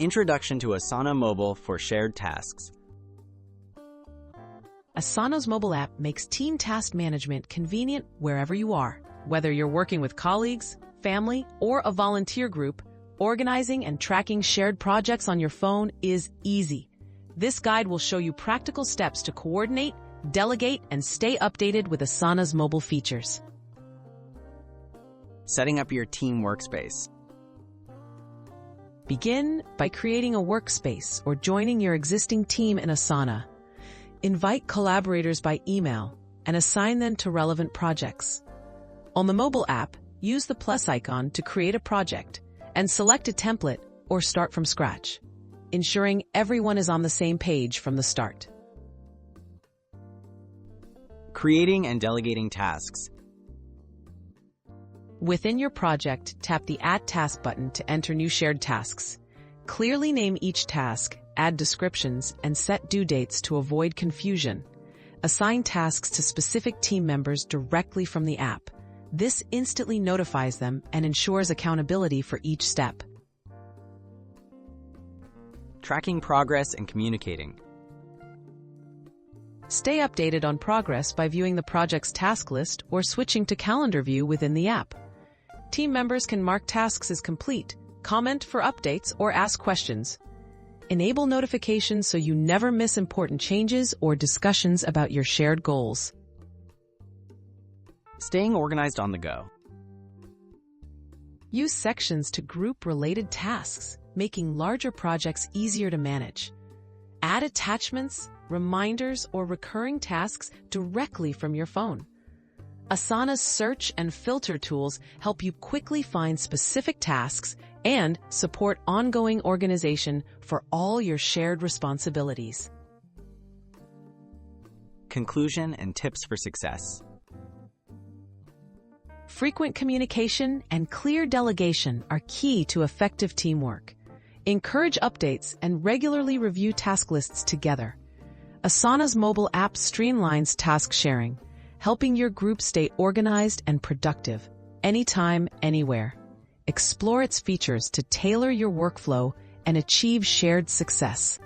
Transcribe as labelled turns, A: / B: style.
A: Introduction to Asana Mobile for shared tasks.
B: Asana's mobile app makes team task management convenient wherever you are. Whether you're working with colleagues, family, or a volunteer group, organizing and tracking shared projects on your phone is easy. This guide will show you practical steps to coordinate, delegate, and stay updated with Asana's mobile features.
A: Setting up your team workspace.
B: Begin by creating a workspace or joining your existing team in Asana. Invite collaborators by email and assign them to relevant projects. On the mobile app, use the plus icon to create a project and select a template or start from scratch, ensuring everyone is on the same page from the start.
A: Creating and delegating tasks.
B: Within your project, tap the Add Task button to enter new shared tasks. Clearly name each task, add descriptions, and set due dates to avoid confusion. Assign tasks to specific team members directly from the app. This instantly notifies them and ensures accountability for each step.
A: Tracking progress and communicating.
B: Stay updated on progress by viewing the project's task list or switching to calendar view within the app. Team members can mark tasks as complete, comment for updates, or ask questions. Enable notifications so you never miss important changes or discussions about your shared goals.
A: Staying organized on the go.
B: Use sections to group related tasks, making larger projects easier to manage. Add attachments, reminders, or recurring tasks directly from your phone. Asana's search and filter tools help you quickly find specific tasks and support ongoing organization for all your shared responsibilities.
A: Conclusion and tips for success.
B: Frequent communication and clear delegation are key to effective teamwork. Encourage updates and regularly review task lists together. Asana's mobile app streamlines task sharing, helping your group stay organized and productive, anytime, anywhere. Explore its features to tailor your workflow and achieve shared success.